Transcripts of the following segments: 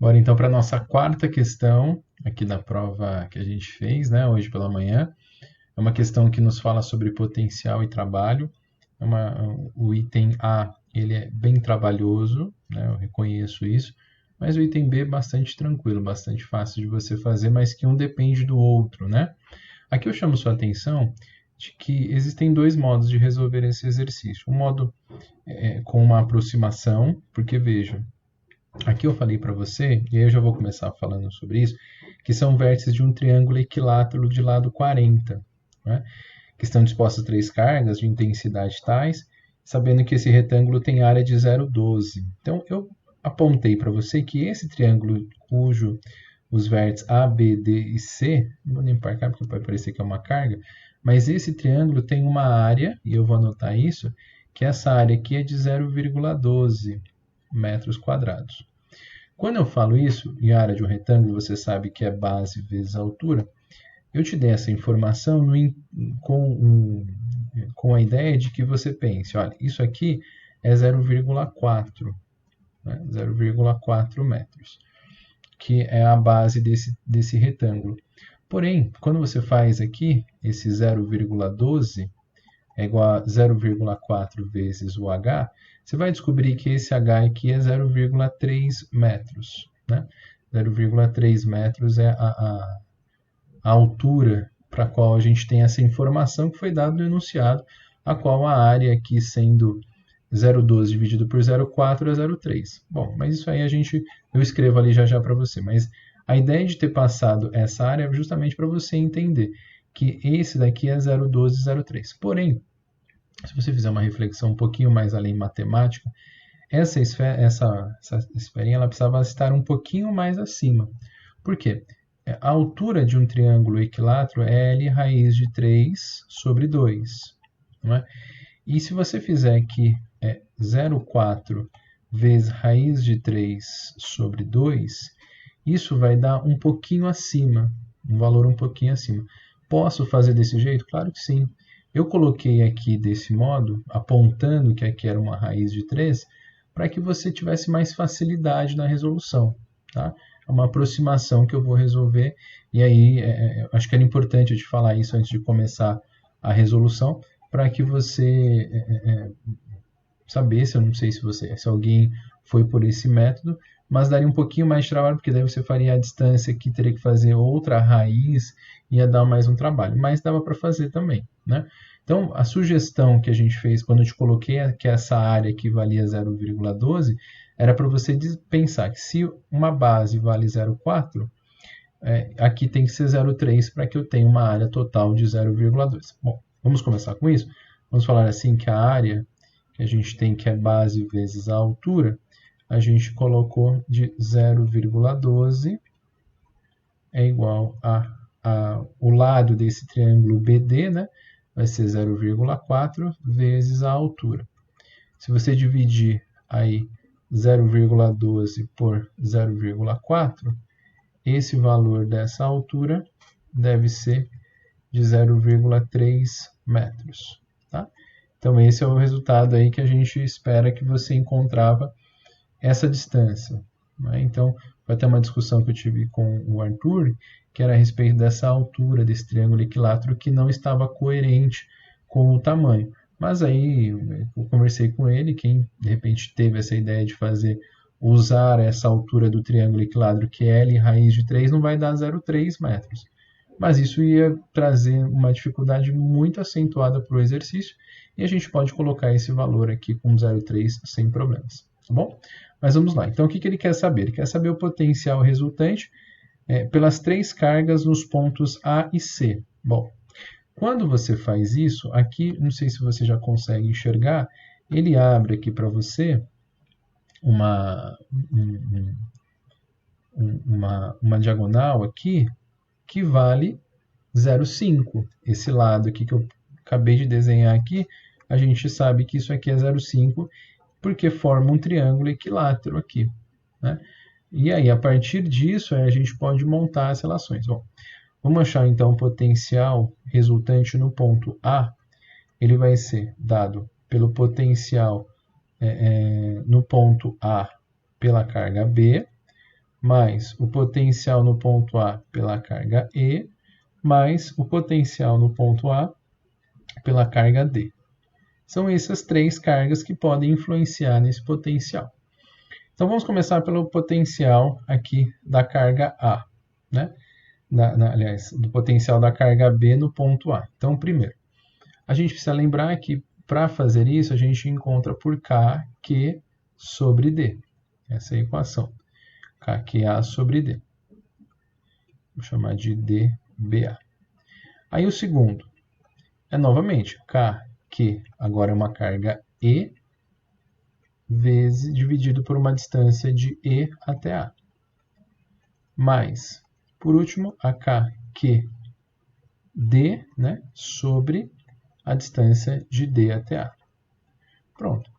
Bora então para a nossa quarta questão aqui da prova que a gente fez, né, hoje pela manhã. É uma questão que nos fala sobre potencial e trabalho. O item A ele é bem trabalhoso, né, eu reconheço isso, mas o item B é bastante tranquilo, bastante fácil de você fazer, mas que um depende do outro, né? Aqui eu chamo sua atenção de que existem dois modos de resolver esse exercício. Um modo com uma aproximação, porque veja, aqui eu falei para você, e aí eu já vou começar falando sobre isso, que são vértices de um triângulo equilátero de lado 40, né? Que estão dispostas três cargas de intensidade tais, sabendo que esse retângulo tem área de 0,12. Então, eu apontei para você que esse triângulo cujo os vértices A, B, D e C, não vou nem para cá porque vai parecer que é uma carga, mas esse triângulo tem uma área, e eu vou anotar isso, que essa área aqui é de 0,12 metros quadrados. Quando eu falo isso, e a área de um retângulo você sabe que é base vezes altura, eu te dei essa informação com a ideia de que você pense, olha, isso aqui é 0,4, né? 0,4 metros, que é a base desse retângulo. Porém, quando você faz aqui, esse 0,12 é igual a 0,4 vezes o h, você vai descobrir que esse h aqui é 0,3 metros. Né? 0,3 metros é a altura para a qual a gente tem essa informação que foi dada no enunciado, a qual a área aqui sendo 0,12 dividido por 0,4 é 0,3. Bom, mas isso aí eu escrevo ali já para você, mas a ideia de ter passado essa área é justamente para você entender que esse daqui é 0,12, 0,3. Porém, se você fizer uma reflexão um pouquinho mais além matemática, essa esferinha ela precisava estar um pouquinho mais acima. Por quê? A altura de um triângulo equilátero é L raiz de 3 sobre 2. Não é? E se você fizer aqui 0,4 vezes raiz de 3 sobre 2, isso vai dar um pouquinho acima, um valor um pouquinho acima. Posso fazer desse jeito? Claro que sim. Eu coloquei aqui desse modo, apontando que aqui era uma raiz de 3, para que você tivesse mais facilidade na resolução. Tá? É uma aproximação que eu vou resolver, e aí acho que era importante eu te falar isso antes de começar a resolução, para que você sabesse, eu não sei se alguém foi por esse método, mas daria um pouquinho mais de trabalho, porque daí você faria a distância que teria que fazer outra raiz, ia dar mais um trabalho, mas dava para fazer também, né? Então, a sugestão que a gente fez quando eu te coloquei que essa área equivalia a 0,12, era para você pensar que se uma base vale 0,4, aqui tem que ser 0,3 para que eu tenha uma área total de 0,2. Bom, vamos começar com isso? Vamos falar assim que a área que a gente tem, que é base vezes a altura, a gente colocou de 0,12 é igual o lado desse triângulo BD, né? Vai ser 0,4 vezes a altura. Se você dividir aí 0,12 por 0,4, esse valor dessa altura deve ser de 0,3 metros. Tá? Então, esse é o resultado aí que a gente espera que você encontrava essa distância. Né? Então, vai ter uma discussão que eu tive com o Arthur, que era a respeito dessa altura desse triângulo equilátero que não estava coerente com o tamanho. Mas aí eu conversei com ele, quem de repente teve essa ideia de usar essa altura do triângulo equilátero, que é L raiz de 3, não vai dar 0,3 metros. Mas isso ia trazer uma dificuldade muito acentuada para o exercício, e a gente pode colocar esse valor aqui com 0,3 sem problemas. Tá bom? Mas vamos lá. Então, o que ele quer saber? Ele quer saber o potencial resultante pelas três cargas nos pontos A e C. Bom, quando você faz isso, aqui, não sei se você já consegue enxergar, ele abre aqui para você uma diagonal aqui que vale 0,5. Esse lado aqui que eu acabei de desenhar aqui, a gente sabe que isso aqui é 0,5 porque forma um triângulo equilátero aqui. Né? E aí, a partir disso, a gente pode montar as relações. Bom, vamos achar então o potencial resultante no ponto A. Ele vai ser dado pelo potencial no ponto A pela carga B, mais o potencial no ponto A pela carga E, mais o potencial no ponto A pela carga D. São essas três cargas que podem influenciar nesse potencial. Então vamos começar pelo potencial aqui da carga A, né? Aliás, do potencial da carga B no ponto A. Então, primeiro, a gente precisa lembrar que para fazer isso, a gente encontra por K, Q sobre D. Essa é a equação. KQA sobre D. Vou chamar de dBA. Aí o segundo é novamente K, que agora é uma carga E, vezes dividido por uma distância de E até A. Mais, por último, a K, que D, né, sobre a distância de D até A. Pronto.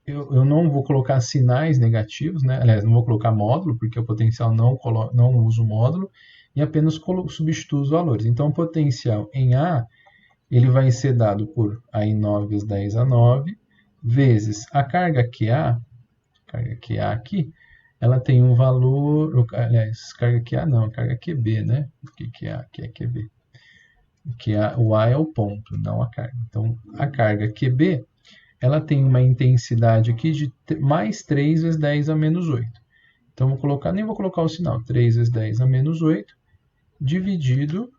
Eu não vou colocar sinais negativos, né? Aliás, não vou colocar módulo, porque o potencial não usa o módulo, e apenas substituo os valores. Então, o potencial em A, ele vai ser dado por AI9 vezes 10 a 9, vezes a carga QA aqui, ela tem um valor, aliás, carga QA não, a carga QB, né? Porque QA aqui é QB. O A é o ponto, não a carga. Então, a carga QB, ela tem uma intensidade aqui de mais 3 vezes 10 a menos 8. Então, nem vou colocar o sinal, 3 vezes 10 a menos 8, dividido,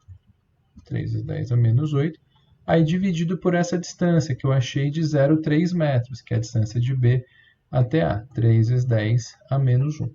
3 vezes 10 a menos 8, aí dividido por essa distância que eu achei de 0,3 metros, que é a distância de B até A, 3 vezes 10 a menos 1.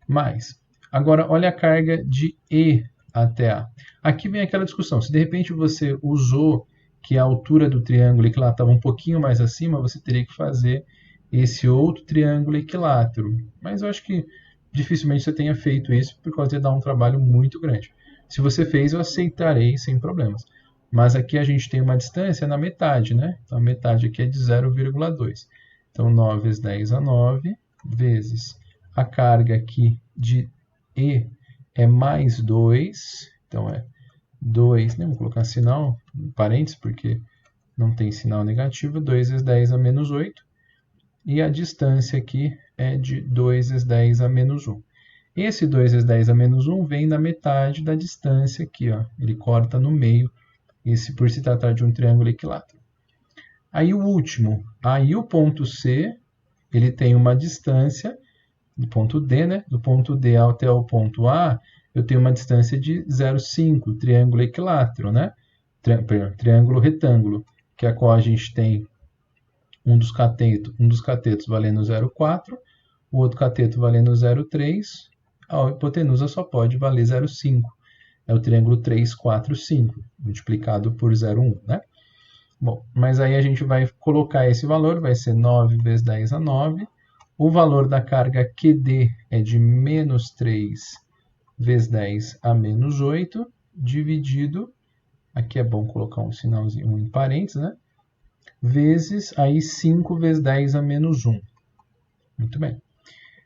Mais, agora olha a carga de E até A. Aqui vem aquela discussão, se de repente você usou que a altura do triângulo equilátero estava um pouquinho mais acima, você teria que fazer esse outro triângulo equilátero. Mas eu acho que dificilmente você tenha feito isso, por causa de dar um trabalho muito grande. Se você fez, eu aceitarei sem problemas. Mas aqui a gente tem uma distância na metade, né? Então a metade aqui é de 0,2. Então 9 vezes 10 a 9, vezes a carga aqui de E é mais 2, então é 2, né? Vou colocar sinal, parênteses, porque não tem sinal negativo, 2 vezes 10 a menos 8, e a distância aqui é de 2 vezes 10 a menos 1. Esse 2 vezes 10 a menos 1 vem da metade da distância aqui, ó. Ele corta no meio, esse por se tratar de um triângulo equilátero. Aí o último, aí o ponto C, ele tem uma distância, do ponto D, né? Do ponto D até o ponto A, eu tenho uma distância de 0,5, triângulo equilátero, né? Triângulo retângulo, que é a qual a gente tem um dos catetos valendo 0,4, o outro cateto valendo 0,3, a hipotenusa só pode valer 0,5. É o triângulo 3, 4, 5, multiplicado por 0,1, né? Bom, mas aí a gente vai colocar esse valor, vai ser 9 vezes 10 a 9. O valor da carga QD é de menos 3 vezes 10 a menos 8, dividido, aqui é bom colocar um sinalzinho em parênteses, né? Vezes aí 5 vezes 10 a menos 1. Muito bem.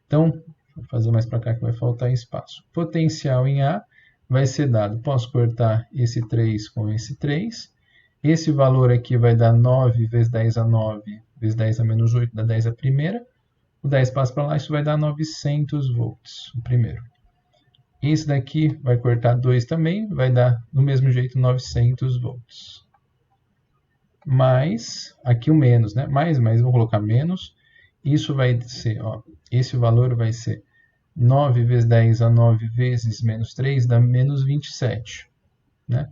Então, vou fazer mais para cá que vai faltar espaço. Potencial em A vai ser dado, posso cortar esse 3 com esse 3. Esse valor aqui vai dar 9 vezes 10 a 9, vezes 10 a menos 8, dá 10 a primeira. O 10 passa para lá, isso vai dar 900 volts, o primeiro. Esse daqui vai cortar 2 também, vai dar do mesmo jeito 900 volts. Mais, aqui o menos, né? Mais, vou colocar menos. Isso vai ser, ó, esse valor vai ser 9 vezes 10 a 9 vezes menos 3 dá menos 27, né?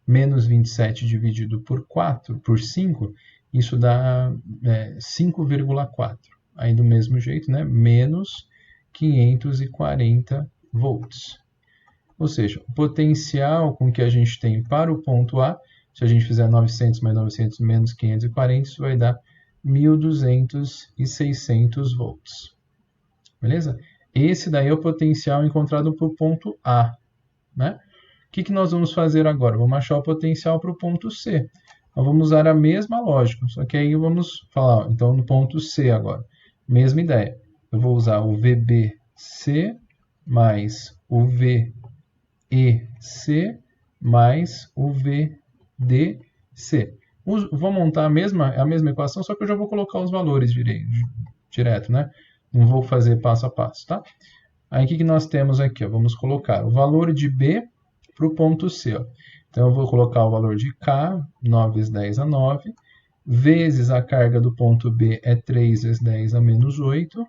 Menos 27 dividido por 4, por 5, isso dá 5,4. Aí do mesmo jeito, né? Menos 540 volts. Ou seja, o potencial com que a gente tem para o ponto A, se a gente fizer 900 mais 900 menos 540, isso vai dar 1.200 e 600 volts. Beleza? Esse daí é o potencial encontrado para o ponto A, né? O que nós vamos fazer agora? Vamos achar o potencial para o ponto C. Nós vamos usar a mesma lógica, só que aí vamos falar, então, no ponto C agora. Mesma ideia. Eu vou usar o VBC mais o VEC mais o VDC. Vou montar a mesma equação, só que eu já vou colocar os valores direto, né? Não vou fazer passo a passo, tá? Aí o que nós temos aqui? Ó? Vamos colocar o valor de B para o ponto C. Ó. Então eu vou colocar o valor de K, 9 vezes 10 a 9, vezes a carga do ponto B é 3 vezes 10 a menos 8,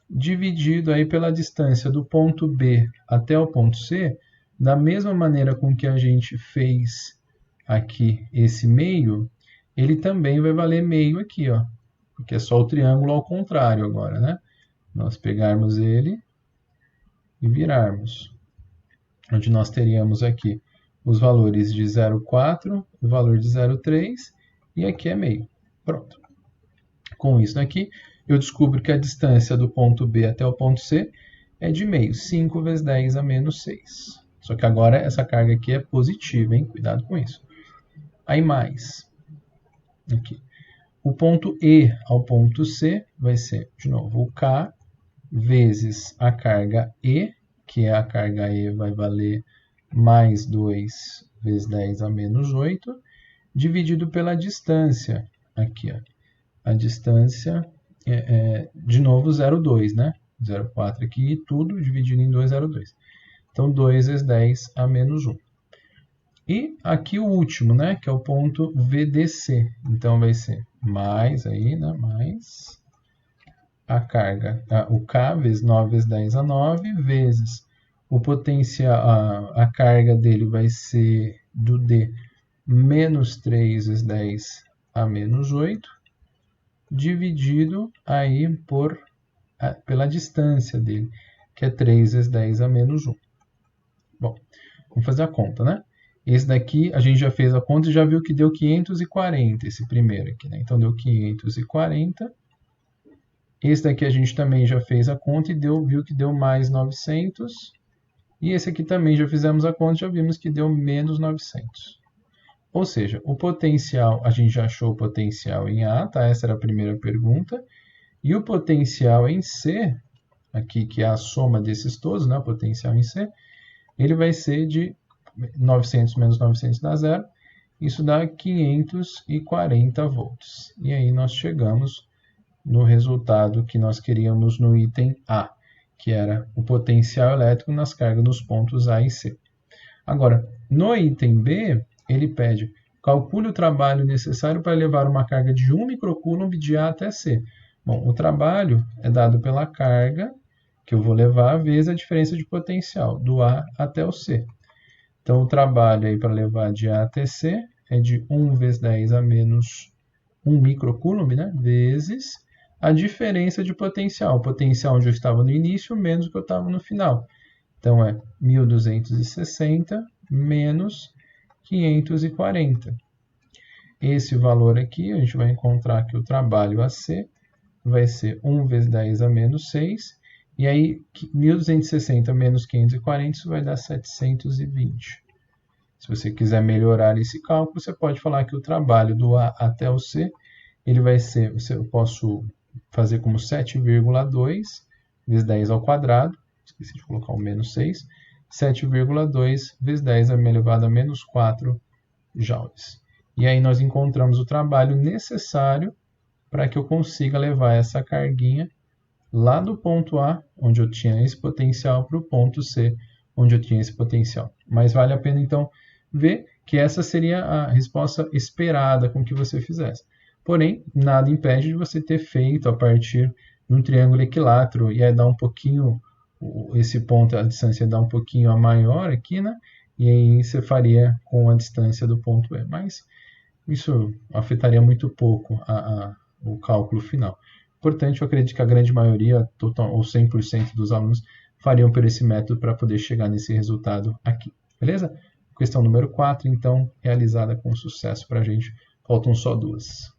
dividido aí pela distância do ponto B até o ponto C, da mesma maneira com que a gente fez aqui esse meio, ele também vai valer meio aqui, ó, porque é só o triângulo ao contrário agora, né? Nós pegarmos ele e virarmos, onde nós teríamos aqui os valores de 0,4, o valor de 0,3 e aqui é meio. Pronto. Com isso aqui, eu descubro que a distância do ponto B até o ponto C é de meio, 5 vezes 10 a menos 6. Só que agora essa carga aqui é positiva, hein? Cuidado com isso. Aí mais, aqui. O ponto E ao ponto C vai ser, de novo, o K vezes a carga E, que é a carga E vai valer mais 2 vezes 10 a menos 8, dividido pela distância, aqui, ó. A distância de novo, 0,2, né? 0,4 aqui, tudo dividido em 2, 0,2. Então, 2 vezes 10 a menos 1. E aqui o último, né? Que é o ponto VDC. Então, vai ser mais aí, né? Mais a carga, o K vezes 9 vezes 10 a 9, vezes o potencial, a carga dele vai ser do D menos 3 vezes 10 a menos 8, dividido aí pela distância dele, que é 3 vezes 10 a menos 1. Bom, vamos fazer a conta, né? Esse daqui a gente já fez a conta e já viu que deu 540, esse primeiro aqui, né? Então deu 540. Esse daqui a gente também já fez a conta e viu que deu mais 900. E esse aqui também já fizemos a conta e já vimos que deu menos 900. Ou seja, o potencial, a gente já achou o potencial em A, tá? Essa era a primeira pergunta. E o potencial em C, aqui que é a soma desses todos, né? O potencial em C, ele vai ser de 900 menos 900 dá zero. Isso dá 540 volts. E aí nós chegamos no resultado que nós queríamos no item A, que era o potencial elétrico nas cargas nos pontos A e C. Agora, no item B, ele pede, calcule o trabalho necessário para levar uma carga de 1 microcoulomb de A até C. Bom, o trabalho é dado pela carga que eu vou levar vezes a diferença de potencial, do A até o C. Então, o trabalho aí para levar de A até C é de 1 vezes 10 a menos 1 microcoulomb, né? Vezes a diferença de potencial. O potencial onde eu estava no início menos o que eu estava no final. Então, é 1.260 menos 540. Esse valor aqui, a gente vai encontrar que o trabalho AC vai ser 1 vezes 10 a menos 6. E aí, 1.260 menos 540, isso vai dar 720. Se você quiser melhorar esse cálculo, você pode falar que o trabalho do A até o C, ele vai ser, eu posso fazer como 7,2 vezes 10 ao quadrado, esqueci de colocar o menos 6, 7,2 vezes 10 elevado a menos 4 joules. E aí nós encontramos o trabalho necessário para que eu consiga levar essa carguinha lá do ponto A, onde eu tinha esse potencial, para o ponto C, onde eu tinha esse potencial. Mas vale a pena, então, ver que essa seria a resposta esperada com que você fizesse. Porém, nada impede de você ter feito a partir de um triângulo equilátero, e aí dá um pouquinho, esse ponto, a distância dá um pouquinho a maior aqui, né? E aí você faria com a distância do ponto E. Mas isso afetaria muito pouco o cálculo final. Portanto, eu acredito que a grande maioria, ou 100% dos alunos, fariam por esse método para poder chegar nesse resultado aqui. Beleza? Questão número 4, então, realizada com sucesso para a gente. Faltam só duas.